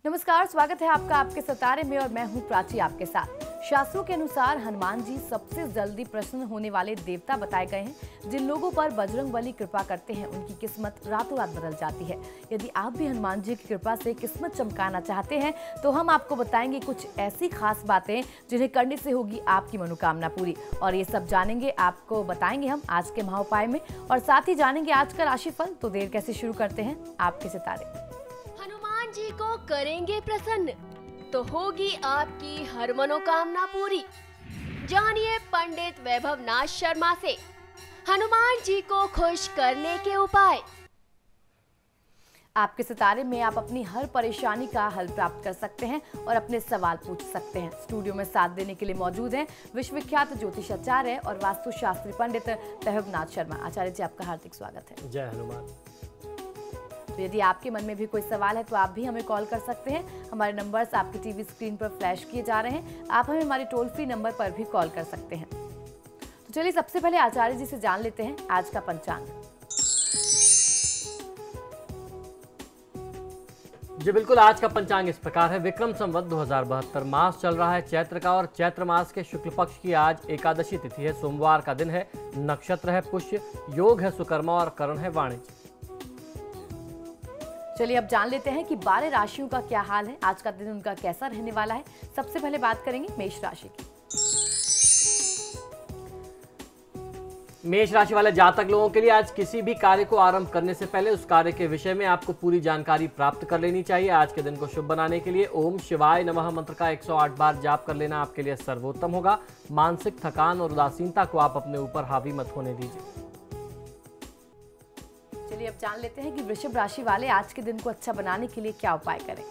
नमस्कार, स्वागत है आपका आपके सितारे में और मैं हूं प्राची आपके साथ। शास्त्रों के अनुसार हनुमान जी सबसे जल्दी प्रसन्न होने वाले देवता बताए गए हैं। जिन लोगों पर बजरंगबली कृपा करते हैं उनकी किस्मत रातों रात बदल जाती है। यदि आप भी हनुमान जी की कृपा से किस्मत चमकाना चाहते हैं तो हम आपको बताएंगे कुछ ऐसी खास बातें जिन्हें करने से होगी आपकी मनोकामना पूरी। और ये सब जानेंगे, आपको बताएंगे हम आज के महाउपाय में, और साथ ही जानेंगे आज का राशिफल। तो देर कैसे, शुरू करते हैं आपके सितारे। हनुमान जी को करेंगे प्रसन्न तो होगी आपकी हर मनोकामना पूरी। जानिए पंडित वैभव नाथ शर्मा से हनुमान जी को खुश करने के उपाय। आपके सितारे में आप अपनी हर परेशानी का हल प्राप्त कर सकते हैं और अपने सवाल पूछ सकते हैं। स्टूडियो में साथ देने के लिए मौजूद हैं विश्वविख्यात ज्योतिषाचार्य और वास्तुशास्त्री पंडित वैभव नाथ शर्मा। आचार्य जी, आपका हार्दिक स्वागत है। जय हनुमान। तो यदि आपके मन में भी कोई सवाल है तो आप भी हमें कॉल कर सकते हैं। हमारे नंबर्स आपकी टीवी स्क्रीन पर फ्लैश किए जा रहे हैं। आप हमें हमारे टोल फ्री नंबर पर भी कॉल कर सकते हैं। तो चलिए सबसे पहले आचार्य जी से जान लेते हैं आज का पंचांग। जी बिल्कुल, आज का पंचांग इस प्रकार है। विक्रम संवत 2072 मास चल रहा है चैत्र का, और चैत्र मास के शुक्ल पक्ष की आज एकादशी तिथि है। सोमवार का दिन है, नक्षत्र है पुष्य, योग है सुकर्मा और करण है वाणिज्य। चलिए अब जान लेते हैं कि 12 राशियों का क्या हाल है, आज का दिन उनका कैसा रहने वाला है। सबसे पहले बात करेंगे मेष राशि की। मेष राशि वाले जातक लोगों के लिए आज किसी भी कार्य को आरंभ करने से पहले उस कार्य के विषय में आपको पूरी जानकारी प्राप्त कर लेनी चाहिए। आज के दिन को शुभ बनाने के लिए ओम शिवाय नमः मंत्र का 108 बार जाप कर लेना आपके लिए सर्वोत्तम होगा। मानसिक थकान और उदासीनता को आप अपने ऊपर हावी मत होने दीजिए। चलिए अब जान लेते हैं कि वृषभ राशि वाले आज के दिन को अच्छा बनाने के लिए क्या उपाय करें।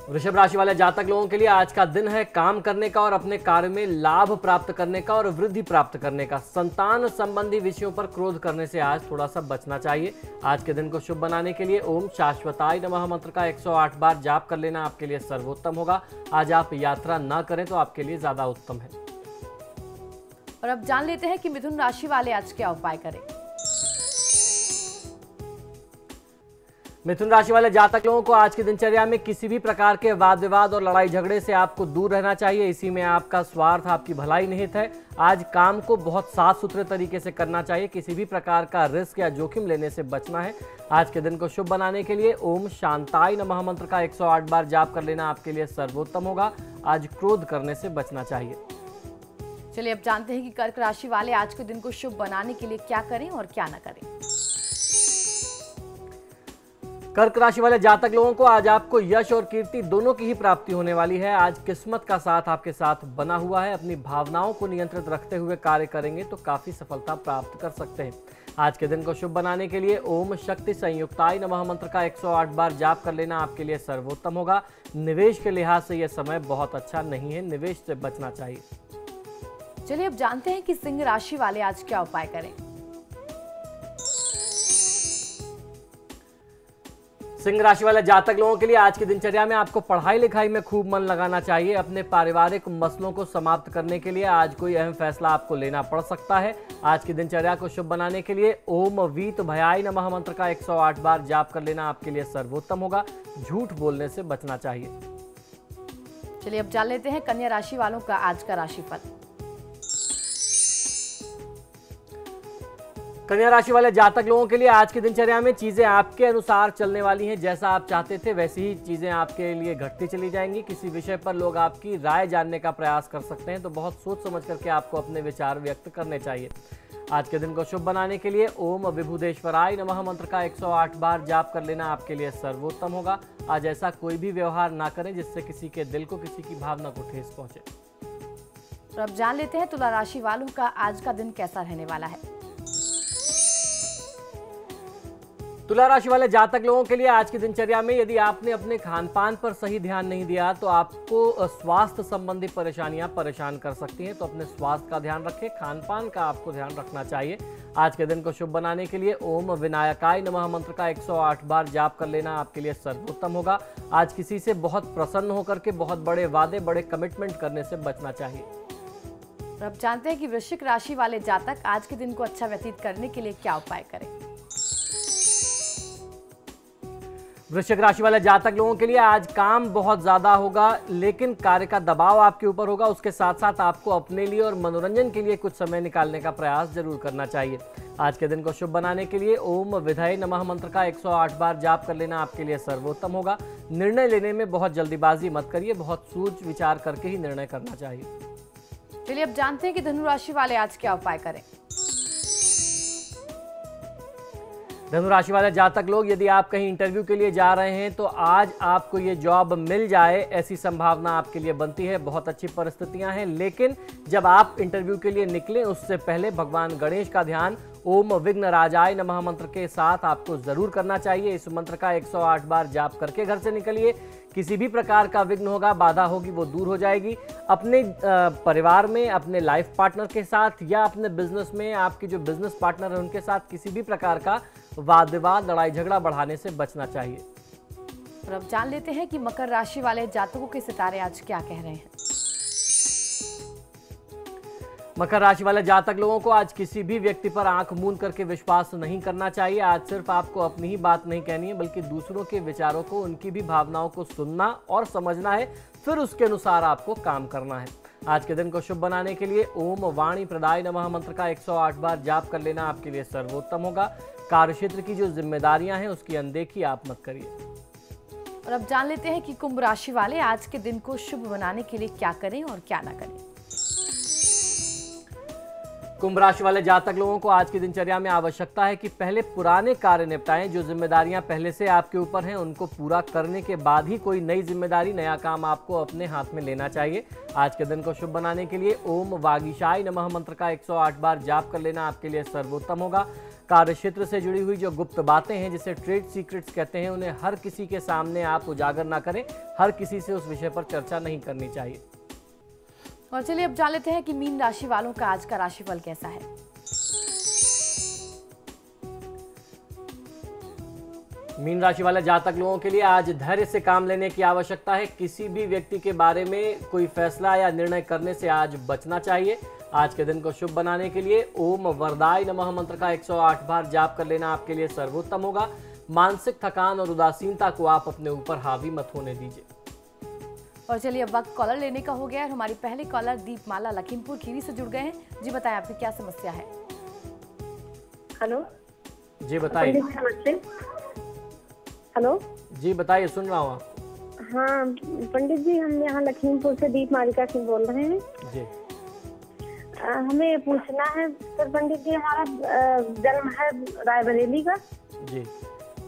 वृषभ राशि वाले जातक लोगों के लिए आज का दिन है काम करने का और अपने कार्य में लाभ प्राप्त करने का और वृद्धि प्राप्त करने का। संतान संबंधी विषयों पर क्रोध करने से आज थोड़ा सा बचना चाहिए। आज के दिन को शुभ बनाने के लिए ओम शाश्वताय नमः मंत्र का 108 बार जाप कर लेना आपके लिए सर्वोत्तम होगा। आज आप यात्रा न करें तो आपके लिए ज्यादा उत्तम है। और अब जान लेते हैं कि मिथुन राशि वाले आज क्या उपाय करें। मिथुन राशि वाले जातक लोगों को आज की दिनचर्या में किसी भी प्रकार के वाद विवाद और लड़ाई झगड़े से आपको दूर रहना चाहिए। इसी में आपका स्वार्थ, आपकी भलाई निहित है। आज काम को बहुत साफ सुथरे तरीके से करना चाहिए। किसी भी प्रकार का रिस्क या जोखिम लेने से बचना है। आज के दिन को शुभ बनाने के लिए ओम शांताय नमः मंत्र का 108 बार जाप कर लेना आपके लिए सर्वोत्तम होगा। आज क्रोध करने से बचना चाहिए। चलिए अब जानते हैं कि कर्क राशि वाले आज के दिन को शुभ बनाने के लिए क्या करें और क्या न करें। कर्क राशि वाले जातक लोगों को आज आपको यश और कीर्ति दोनों की ही प्राप्ति होने वाली है। आज किस्मत का साथ आपके साथ बना हुआ है। अपनी भावनाओं को नियंत्रित रखते हुए कार्य करेंगे तो काफी सफलता प्राप्त कर सकते हैं। आज के दिन को शुभ बनाने के लिए ओम शक्ति संयुक्ताय नमः मंत्र का 108 बार जाप कर लेना आपके लिए सर्वोत्तम होगा। निवेश के लिहाज से यह समय बहुत अच्छा नहीं है, निवेश से बचना चाहिए। चलिए अब जानते हैं कि सिंह राशि वाले आज क्या उपाय करें। सिंह राशि वाले जातक लोगों के लिए आज की दिनचर्या में आपको पढ़ाई लिखाई में खूब मन लगाना चाहिए। अपने पारिवारिक मसलों को समाप्त करने के लिए आज कोई अहम फैसला आपको लेना पड़ सकता है। आज की दिनचर्या को शुभ बनाने के लिए ओम वीत भयाय नमः मंत्र का 108 बार जाप कर लेना आपके लिए सर्वोत्तम होगा। झूठ बोलने से बचना चाहिए। चलिए अब जान लेते हैं कन्या राशि वालों का आज का राशिफल। कन्या राशि वाले जातक लोगों के लिए आज की दिनचर्या में चीजें आपके अनुसार चलने वाली हैं। जैसा आप चाहते थे वैसी ही चीजें आपके लिए घटती चली जाएंगी। किसी विषय पर लोग आपकी राय जानने का प्रयास कर सकते हैं, तो बहुत सोच समझ करके आपको अपने विचार व्यक्त करने चाहिए। आज के दिन को शुभ बनाने के लिए ओम विभुदेश्वराय नमः मंत्र का 108 बार जाप कर लेना आपके लिए सर्वोत्तम होगा। आज ऐसा कोई भी व्यवहार ना करें जिससे किसी के दिल को, किसी की भावना को ठेस पहुंचे। तो अब जान लेते हैं तुला राशि वालों का आज का दिन कैसा रहने वाला है। तुला राशि वाले जातक लोगों के लिए आज की दिनचर्या में यदि आपने अपने खान पान पर सही ध्यान नहीं दिया तो आपको स्वास्थ्य संबंधी परेशानियां परेशान कर सकती हैं। तो अपने स्वास्थ्य का ध्यान रखें, खान पान का आपको ध्यान रखना चाहिए। आज के दिन को शुभ बनाने के लिए ओम विनायकाय नमः मंत्र का 108 बार जाप कर लेना आपके लिए सर्वोत्तम होगा। आज किसी से बहुत प्रसन्न होकर के बहुत बड़े वादे, बड़े कमिटमेंट करने से बचना चाहिए। अब जानते हैं कि वृश्चिक राशि वाले जातक आज के दिन को अच्छा व्यतीत करने के लिए क्या उपाय करें। वृश्चिक राशि वाले जातक लोगों के लिए आज काम बहुत ज्यादा होगा, लेकिन कार्य का दबाव आपके ऊपर होगा। उसके साथ साथ आपको अपने लिए और मनोरंजन के लिए कुछ समय निकालने का प्रयास जरूर करना चाहिए। आज के दिन को शुभ बनाने के लिए ओम विधये नमः मंत्र का 108 बार जाप कर लेना आपके लिए सर्वोत्तम होगा। निर्णय लेने में बहुत जल्दीबाजी मत करिए, बहुत सोच विचार करके ही निर्णय करना चाहिए। चलिए अब जानते हैं कि धनु राशि वाले आज क्या उपाय करें। धनु राशि वाले जातक लोग, यदि आप कहीं इंटरव्यू के लिए जा रहे हैं तो आज आपको ये जॉब मिल जाए ऐसी संभावना आपके लिए बनती है। बहुत अच्छी परिस्थितियां हैं, लेकिन जब आप इंटरव्यू के लिए निकलें उससे पहले भगवान गणेश का ध्यान ओम विघ्न राजाय नमः मंत्र के साथ आपको जरूर करना चाहिए। इस मंत्र का 108 बार जाप करके घर से निकलिए। किसी भी प्रकार का विघ्न होगा, बाधा होगी, वो दूर हो जाएगी। अपने परिवार में, अपने लाइफ पार्टनर के साथ या अपने बिजनेस में आपके जो बिजनेस पार्टनर है उनके साथ किसी भी प्रकार का वाद विवाद, लड़ाई झगड़ा बढ़ाने से बचना चाहिए। और अब जान लेते हैं कि मकर राशि वाले जातकों के सितारे आज क्या कह रहे हैं। मकर राशि वाले जातक लोगों को आज किसी भी व्यक्ति पर आंख मूंद करके विश्वास नहीं करना चाहिए। आज सिर्फ आपको अपनी ही बात नहीं कहनी है, बल्कि दूसरों के विचारों को, उनकी भी भावनाओं को सुनना और समझना है, फिर उसके अनुसार आपको काम करना है। आज के दिन को शुभ बनाने के लिए ओम वाणी प्रदाय नमः मंत्र का 108 बार जाप कर लेना आपके लिए सर्वोत्तम होगा। कार्यक्षेत्र की जो जिम्मेदारियां हैं उसकी अनदेखी आप मत करिए। और अब जान लेते हैं कि कुंभ राशि वाले आज के दिन को शुभ बनाने के लिए क्या करें और क्या ना करें। कुंभ राशि वाले जातक लोगों को आज की दिनचर्या में आवश्यकता है कि पहले पुराने कार्य निपटाएं। जो जिम्मेदारियां पहले से आपके ऊपर हैं उनको पूरा करने के बाद ही कोई नई जिम्मेदारी, नया काम आपको अपने हाथ में लेना चाहिए। आज के दिन को शुभ बनाने के लिए ओम वागीशाय नमः मंत्र का 108 बार जाप कर लेना आपके लिए सर्वोत्तम होगा। कार्य क्षेत्र से जुड़ी हुई जो गुप्त बातें हैं, जिसे ट्रेड सीक्रेट्स कहते हैं, उन्हें हर किसी के सामने आप उजागर ना करें। हर किसी से उस विषय पर चर्चा नहीं करनी चाहिए। और चलिए अब जान लेते हैं कि मीन राशि वालों का आज का राशिफल कैसा है। मीन राशि वाले जातक लोगों के लिए आज धैर्य से काम लेने की आवश्यकता है। किसी भी व्यक्ति के बारे में कोई फैसला या निर्णय करने से आज बचना चाहिए। आज के दिन को शुभ बनाने के लिए ओम वरदाय नमः मंत्र का 108 बार जाप कर लेना आपके लिए सर्वोत्तम होगा। मानसिक थकान और उदासीनता को आप अपने ऊपर हावी मत होने दीजिए। और चलिए अब वक्त कॉलर लेने का हो गया है। हमारी पहले कॉलर दीपमाला लखीमपुर खीरी से जुड़ गए हैं। जी बताएं, आपकी क्या समस्या है। हेलो जी बताइए। नमस्ते। हेलो जी बताइए, सुन रहा हूँ आप। हाँ पंडित जी, हम यहाँ लखीमपुर से दीप मालिका सिंह बोल रहे हैं जी। हमें पूछना है सर पंडित जी, हमारा जन्म है रायबरेली का जी,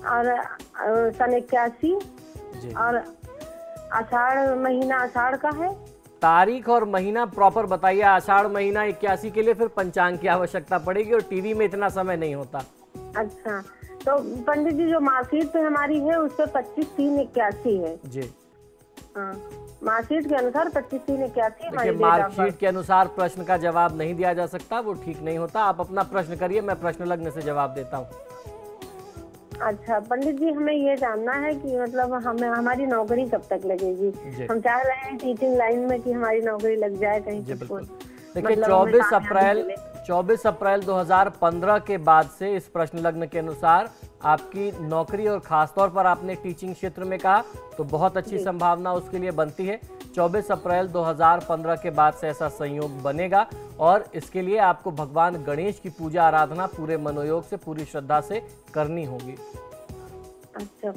और सन 81 जी, और आषाढ़ महीना आषाढ़ का है। तारीख और महीना प्रॉपर बताइए। आषाढ़ महीना 81 के लिए फिर पंचांग की आवश्यकता पड़ेगी और टीवी में इतना समय नहीं होता। अच्छा, तो पंडित जी जो मार्कशीट पे हमारी है उस पर 25/3/81 है जी। हाँ, मार्कशीट के अनुसार 25/3/81 देखिए, मार्कशीट के अनुसार प्रश्न का जवाब नहीं दिया जा सकता, वो ठीक नहीं होता। आप अपना प्रश्न करिए, मैं प्रश्न लग्न से जवाब देता हूँ। अच्छा पंडित जी, हमें ये जानना है कि मतलब हमें हमारी नौकरी कब तक लगेगी। हम चाह रहे हैं टीचिंग लाइन में कि हमारी नौकरी लग जाए कहीं। बिल्कुल। देखिए, 24 अप्रैल 2015 के बाद से इस प्रश्न लग्न के अनुसार आपकी नौकरी, और खासतौर पर आपने टीचिंग क्षेत्र में कहा, तो बहुत अच्छी संभावना उसके लिए बनती है। 24 अप्रैल 2015 के बाद से ऐसा संयोग बनेगा और इसके लिए आपको भगवान गणेश की पूजा आराधना पूरे मनोयोग से, पूरी श्रद्धा से करनी होगी। अच्छा,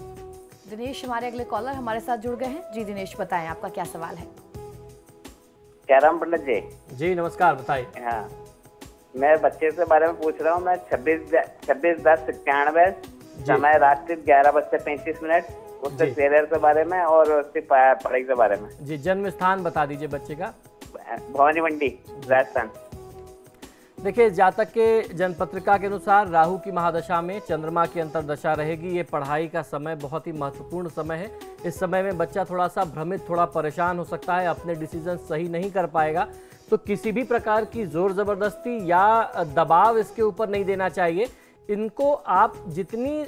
दिनेश हमारे अगले कॉलर हमारे साथ जुड़ गए हैं। जी दिनेश बताएं, आपका क्या सवाल है। क्या राम पंडित जी। जी नमस्कार, बताइए। हाँ, मैं बच्चे के बारे में पूछ रहा हूँ। मैं 26/10/91, समय रात्रि 11:35, उसके करियर के बारे में और उसकी पढ़ाई के बारे में। जी, जन्म स्थान बता दीजिए बच्चे का। भवानी मंडी, राजस्थान। देखिए, जातक के जन्म पत्रिका के अनुसार राहु की महादशा में चंद्रमा की अंतर्दशा रहेगी। ये पढ़ाई का समय बहुत ही महत्वपूर्ण समय है। इस समय में बच्चा थोड़ा सा भ्रमित, थोड़ा परेशान हो सकता है, अपने डिसीजन सही नहीं कर पाएगा। तो किसी भी प्रकार की जोर जबरदस्ती या दबाव इसके ऊपर नहीं देना चाहिए। इनको आप जितनी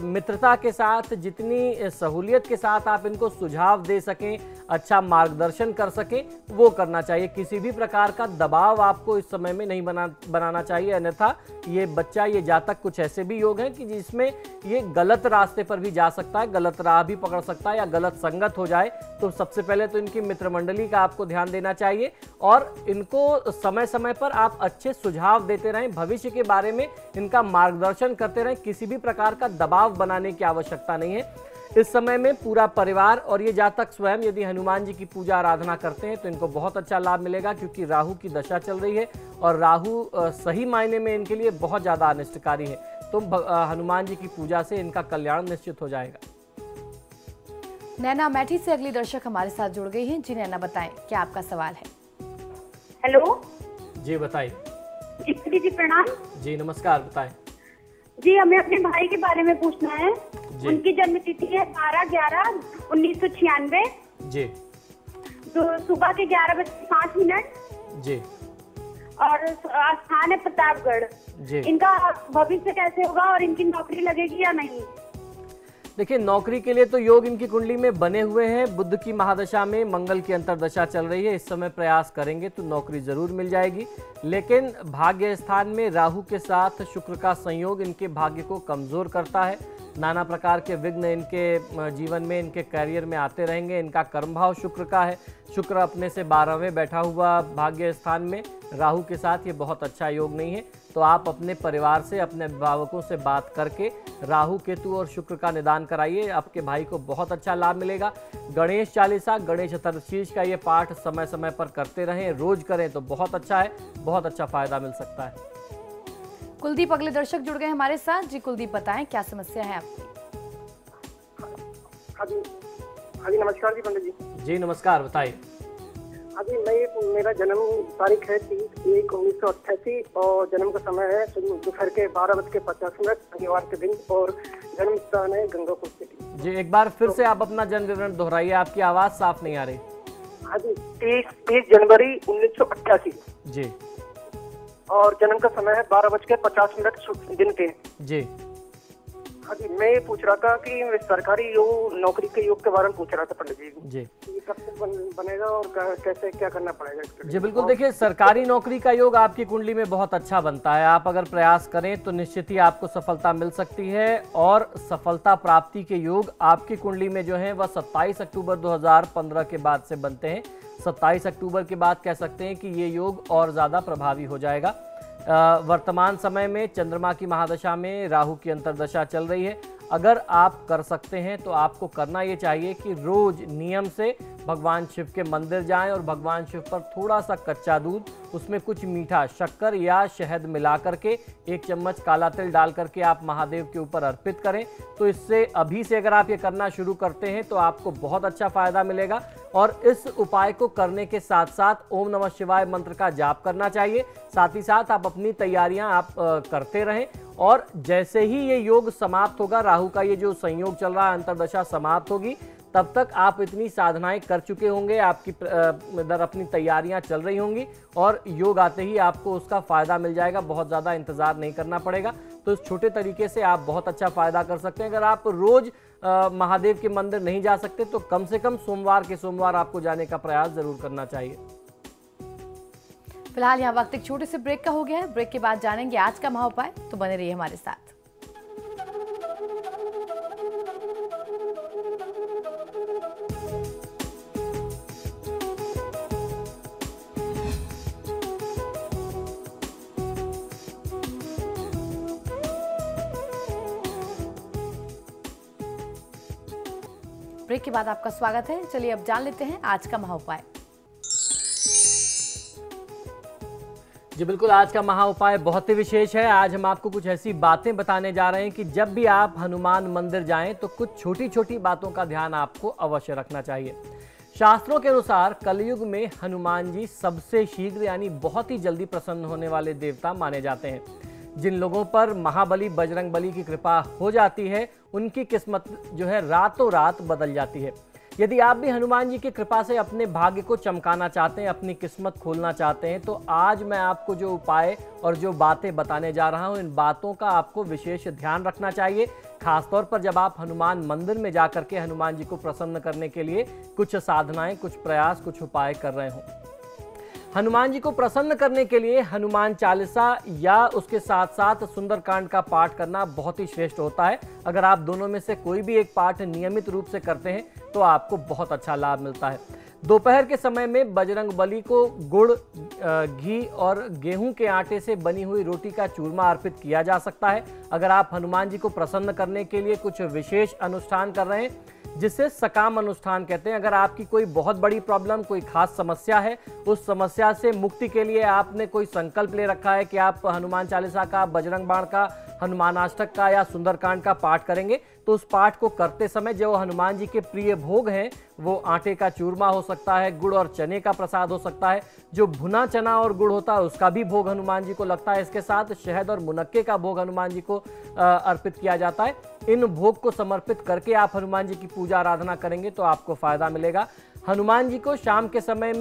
मित्रता के साथ, जितनी सहूलियत के साथ आप इनको सुझाव दे सकें, अच्छा मार्गदर्शन कर सकें, वो करना चाहिए। किसी भी प्रकार का दबाव आपको इस समय में नहीं बनाना चाहिए, अन्यथा ये बच्चा, ये जातक, कुछ ऐसे भी योग हैं कि जिसमें ये गलत रास्ते पर भी जा सकता है, गलत राह भी पकड़ सकता है या गलत संगत हो जाए। तो सबसे पहले तो इनकी मित्र मंडली का आपको ध्यान देना चाहिए और इनको समय समय पर आप अच्छे सुझाव देते रहें, भविष्य के बारे में इनका मार्गदर्शन करते रहें। किसी भी प्रकार का दबाव बनाने की आवश्यकता नहीं है। इस समय में पूरा परिवार और ये जातक स्वयं यदि हनुमान जी की पूजा आराधना करते हैं तो इनको बहुत अच्छा लाभ मिलेगा, क्योंकि राहु की दशा चल रही है और राहु सही मायने में इनके लिए बहुत ज़्यादा अनिष्टकारी है। तो हनुमान जी की पूजा से इनका कल्याण निश्चित हो जाएगा। नैना मैठी से अगली दर्शक हमारे साथ जुड़ गई हैं। जी नैना, बताएं क्या आपका सवाल है? हेलो जी बताइए। जी प्रणाम। जी नमस्कार, बताएं। जी हमें अपने भाई के बारे में पूछना है। उनकी जन्म तिथि है 12/11/1996। जी। तो सुबह के 11:05। जी। और स्थान है प्रतापगढ़। जी। इनका भविष्य कैसे होगा और इनकी नौकरी लगेगी या नहीं? देखिए, नौकरी के लिए तो योग इनकी कुंडली में बने हुए हैं। बुध की महादशा में मंगल की अंतर्दशा चल रही है। इस समय प्रयास करेंगे तो नौकरी जरूर मिल जाएगी, लेकिन भाग्य स्थान में राहु के साथ शुक्र का संयोग इनके भाग्य को कमजोर करता है। नाना प्रकार के विघ्न इनके जीवन में, इनके करियर में आते रहेंगे। इनका कर्म भाव शुक्र का है। शुक्र अपने से 12वें बैठा हुआ भाग्य स्थान में राहु के साथ, ये बहुत अच्छा योग नहीं है। तो आप अपने परिवार से, अपने अभिभावकों से बात करके राहु, केतु और शुक्र का निदान कराइए। आपके भाई को बहुत अच्छा लाभ मिलेगा। गणेश चालीसा, गणेश चतुर्थी का ये पाठ समय समय पर करते रहें, रोज करें तो बहुत अच्छा है, बहुत अच्छा फायदा मिल सकता है। कुलदीप अगले दर्शक जुड़ गए हमारे साथ। जी कुलदीप, बताएं क्या समस्या है आपकी? हाँ जी नमस्कार जी पंडित जी। जी नमस्कार, बताइए। हाँ जी, मेरा जन्म तारीख है 30/1/1988 और जन्म का समय है दोपहर के 12:50 शनिवार के दिन और जन्म स्थान है गंगापुर सिटी। जी एक बार फिर से आप अपना जन्म विवरण दोहराइए, आपकी आवाज साफ नहीं आ रही। हाँ जी, 30 जनवरी 1988। जी। और जन्म का समय है 12:50 दिन के। जी। हाँ जी, मैं ये पूछ रहा था कि सरकारी योग, नौकरी के योग के बारे में पूछ रहा था पंडित जी। जी। ये कब तक बनेगा और कैसे क्या करना पड़ेगा इसके लिए? जी बिल्कुल, देखिए सरकारी नौकरी का योग आपकी कुंडली में बहुत अच्छा बनता है। आप अगर प्रयास करें तो निश्चित ही आपको सफलता मिल सकती है और सफलता प्राप्ति के योग आपकी कुंडली में जो है वह 27 अक्टूबर 2015 के बाद से बनते हैं। 27 अक्टूबर के बाद कह सकते हैं कि ये योग और ज़्यादा प्रभावी हो जाएगा। वर्तमान समय में चंद्रमा की महादशा में राहु की अंतर्दशा चल रही है। अगर आप कर सकते हैं तो आपको करना ये चाहिए कि रोज नियम से भगवान शिव के मंदिर जाएं और भगवान शिव पर थोड़ा सा कच्चा दूध, उसमें कुछ मीठा शक्कर या शहद मिला करके 1 चम्मच काला तिल डाल करके आप महादेव के ऊपर अर्पित करें। तो इससे अभी से अगर आप ये करना शुरू करते हैं तो आपको बहुत अच्छा फायदा मिलेगा। और इस उपाय को करने के साथ साथ ओम नमः शिवाय मंत्र का जाप करना चाहिए। साथ ही साथ आप अपनी तैयारियां आप करते रहें और जैसे ही ये योग समाप्त होगा, राहु का ये जो संयोग चल रहा है, अंतर्दशा समाप्त होगी, तब तक आप इतनी साधनाएं कर चुके होंगे, आपकी इधर अपनी तैयारियां चल रही होंगी और योग आते ही आपको उसका फायदा मिल जाएगा। बहुत ज़्यादा इंतजार नहीं करना पड़ेगा। तो इस छोटे तरीके से आप बहुत अच्छा फायदा कर सकते हैं। अगर आप रोज महादेव के मंदिर नहीं जा सकते तो कम से कम सोमवार के सोमवार आपको जाने का प्रयास जरूर करना चाहिए। फिलहाल यहाँ वक्त एक छोटे से ब्रेक का हो गया है। ब्रेक के बाद जानेंगे आज का महाउपाय, तो बने रहिए हमारे साथ। ब्रेक के बाद आपका स्वागत है। चलिए अब जान लेते हैं आज का महाउपाय। जी बिल्कुल, आज का महाउपाय बहुत ही विशेष है। आज हम आपको कुछ ऐसी बातें बताने जा रहे हैं कि जब भी आप हनुमान मंदिर जाएं तो कुछ छोटी छोटी बातों का ध्यान आपको अवश्य रखना चाहिए। शास्त्रों के अनुसार कलयुग में हनुमान जी सबसे शीघ्र यानी बहुत ही जल्दी प्रसन्न होने वाले देवता माने जाते हैं। जिन लोगों पर महाबली बजरंगबली की कृपा हो जाती है उनकी किस्मत जो है रातों रात बदल जाती है। यदि आप भी हनुमान जी की कृपा से अपने भाग्य को चमकाना चाहते हैं, अपनी किस्मत खोलना चाहते हैं, तो आज मैं आपको जो उपाय और जो बातें बताने जा रहा हूं, इन बातों का आपको विशेष ध्यान रखना चाहिए। खासतौर पर जब आप हनुमान मंदिर में जाकर के हनुमान जी को प्रसन्न करने के लिए कुछ साधनाएं, कुछ प्रयास, कुछ उपाय कर रहे हों। हनुमान जी को प्रसन्न करने के लिए हनुमान चालीसा या उसके साथ साथ सुंदरकांड का पाठ करना बहुत ही श्रेष्ठ होता है। अगर आप दोनों में से कोई भी एक पाठ नियमित रूप से करते हैं तो आपको बहुत अच्छा लाभ मिलता है। दोपहर के समय में बजरंग बली को गुड़, घी और गेहूं के आटे से बनी हुई रोटी का चूरमा अर्पित किया जा सकता है। अगर आप हनुमान जी को प्रसन्न करने के लिए कुछ विशेष अनुष्ठान कर रहे हैं, जिसे सकाम अनुष्ठान कहते हैं, अगर आपकी कोई बहुत बड़ी प्रॉब्लम, कोई खास समस्या है, उस समस्या से मुक्ति के लिए आपने कोई संकल्प ले रखा है कि आप हनुमान चालीसा का, बजरंग बाण का, हनुमान अष्टक का या सुंदरकांड का पाठ करेंगे, तो उस पाठ को करते समय जो हनुमान जी के प्रिय भोग हैं, वो आटे का चूरमा हो सकता है, गुड़ और चने का प्रसाद हो सकता है, जो भुना चना और गुड़ होता है उसका भी भोग हनुमान जी को लगता है। इसके साथ शहद और मुनक्के का भोग हनुमान जी को अर्पित किया जाता है। इन भोग को समर्पित करके आप हनुमान जी की पूजा आराधना करेंगे तो आपको फायदा मिलेगा। हनुमान जी को शाम के समय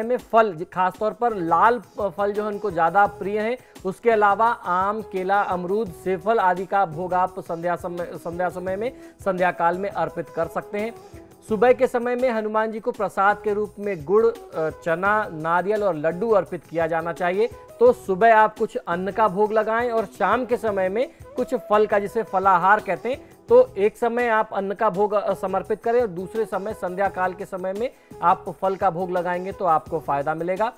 में फल, खासतौर पर लाल फल जो है उनको ज़्यादा प्रिय हैं। उसके अलावा आम, केला, अमरूद, सेफल आदि का भोग आप संध्या समय में, संध्या काल में अर्पित कर सकते हैं। सुबह के समय में हनुमान जी को प्रसाद के रूप में गुड़, चना, नारियल और लड्डू अर्पित किया जाना चाहिए। तो सुबह आप कुछ अन्न का भोग लगाएं और शाम के समय में कुछ फल का, जिसे फलाहार कहते हैं, तो एक समय आप अन्न का भोग समर्पित करें और दूसरे समय संध्या काल के समय में आप फल का भोग लगाएंगे तो आपको फायदा मिलेगा।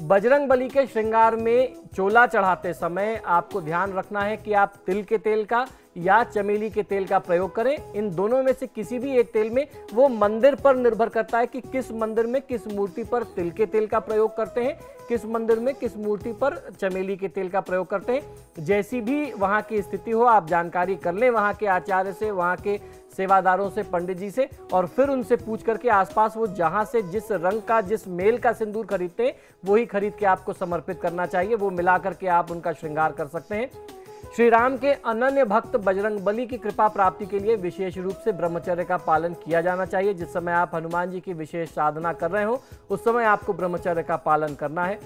बजरंग बली के श्रृंगार में चोला चढ़ाते समय आपको ध्यान रखना है कि आप तिल के तेल का या चमेली के तेल का प्रयोग करें। इन दोनों में से किसी भी एक तेल में, वो मंदिर पर निर्भर करता है कि किस मंदिर में किस मूर्ति पर तिल के तेल का प्रयोग करते हैं, किस मंदिर में किस मूर्ति पर चमेली के तेल का प्रयोग करते हैं। जैसी भी वहाँ की स्थिति हो, आप जानकारी कर लें वहाँ के आचार्य से, वहाँ के सेवादारों से, पंडित जी से, और फिर उनसे पूछ करके आसपास वो जहाँ से जिस रंग का, जिस मेल का सिंदूर खरीदते हैं वही खरीद के आपको समर्पित करना चाहिए। वो मिला करके आप उनका श्रृंगार कर सकते हैं। श्री राम के अनन्य भक्त बजरंग बली की कृपा प्राप्ति के लिए विशेष रूप से ब्रह्मचर्य का पालन किया जाना चाहिए। जिस समय आप हनुमान जी की विशेष साधना कर रहे हो उस समय आपको ब्रह्मचर्य का पालन करना है।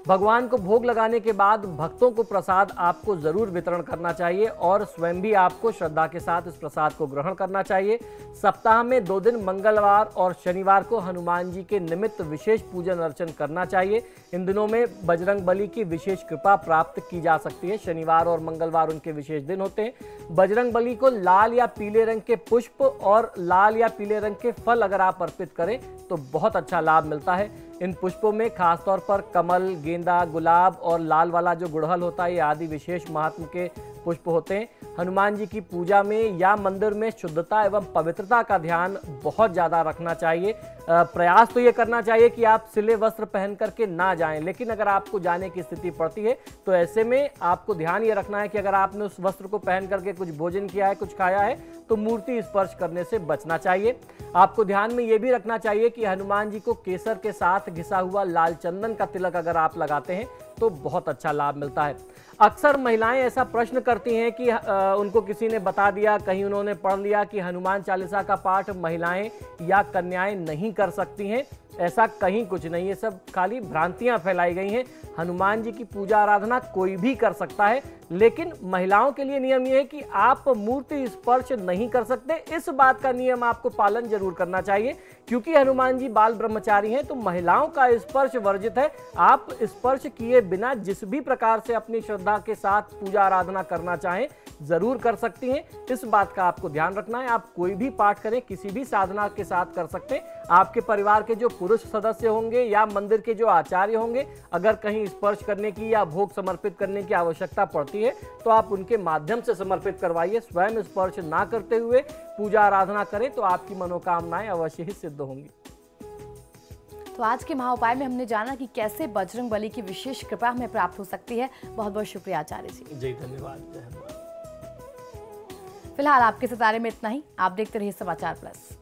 भगवान को भोग लगाने के बाद भक्तों को प्रसाद आपको जरूर वितरण करना चाहिए और स्वयं भी आपको श्रद्धा के साथ इस प्रसाद को ग्रहण करना चाहिए। सप्ताह में 2 दिन मंगलवार और शनिवार को हनुमान जी के निमित्त विशेष पूजन अर्चन करना चाहिए। इन दिनों में बजरंग बली की विशेष कृपा प्राप्त की जा सकती है। शनिवार और मंगलवार उनके विशेष दिन होते हैं। बजरंग बली को लाल या पीले रंग के पुष्प और लाल या पीले रंग के फल अगर आप अर्पित करें तो बहुत अच्छा लाभ मिलता है। इन पुष्पों में खासतौर पर कमल, गेंदा, गुलाब और लाल वाला जो गुड़हल होता है, ये आदि विशेष महात्म के पुष्प होते हैं। हनुमान जी की पूजा में या मंदिर में शुद्धता एवं पवित्रता का ध्यान बहुत ज़्यादा रखना चाहिए। प्रयास तो ये करना चाहिए कि आप सिले वस्त्र पहन करके ना जाएं, लेकिन अगर आपको जाने की स्थिति पड़ती है तो ऐसे में आपको ध्यान ये रखना है कि अगर आपने उस वस्त्र को पहन करके कुछ भोजन किया है, कुछ खाया है, तो मूर्ति स्पर्श करने से बचना चाहिए। आपको ध्यान में ये भी रखना चाहिए कि हनुमान जी को केसर के साथ घिसा हुआ लाल चंदन का तिलक अगर आप लगाते हैं तो बहुत अच्छा लाभ मिलता है। अक्सर महिलाएं ऐसा प्रश्न करती हैं कि उनको किसी ने बता दिया, कहीं उन्होंने पढ़ लिया कि हनुमान चालीसा का पाठ महिलाएं या कन्याएं नहीं कर सकती हैं। ऐसा कहीं कुछ नहीं, ये सब खाली भ्रांतियां फैलाई गई हैं। हनुमान जी की पूजा आराधना कोई भी कर सकता है, लेकिन महिलाओं के लिए नियम ये है कि आप मूर्ति स्पर्श नहीं कर सकते। इस बात का नियम आपको पालन जरूर करना चाहिए, क्योंकि हनुमान जी बाल ब्रह्मचारी हैं, तो महिलाओं का स्पर्श वर्जित है। आप स्पर्श किए बिना जिस भी प्रकार से अपनी श्रद्धा के साथ पूजा आराधना करना चाहें जरूर कर सकती हैं। इस बात का आपको ध्यान रखना है। आप कोई भी पाठ करें, किसी भी साधना के साथ कर सकते हैं। आपके परिवार के जो पुरुष सदस्य होंगे या मंदिर के जो आचार्य होंगे, अगर कहीं स्पर्श करने की या भोग समर्पित करने की आवश्यकता पड़ती है तो आप उनके माध्यम से समर्पित करवाइए। स्वयं स्पर्श ना करते हुए पूजा आराधना करें तो आपकी मनोकामनाएं अवश्य ही सिद्ध होंगी। तो आज के महाउपाय में हमने जाना कि कैसे बजरंग बली की विशेष कृपा हमें प्राप्त हो सकती है। बहुत बहुत शुक्रिया आचार्य जी। जी धन्यवाद। फिलहाल आपके सितारे में इतना ही। आप देखते रहिए समाचार प्लस।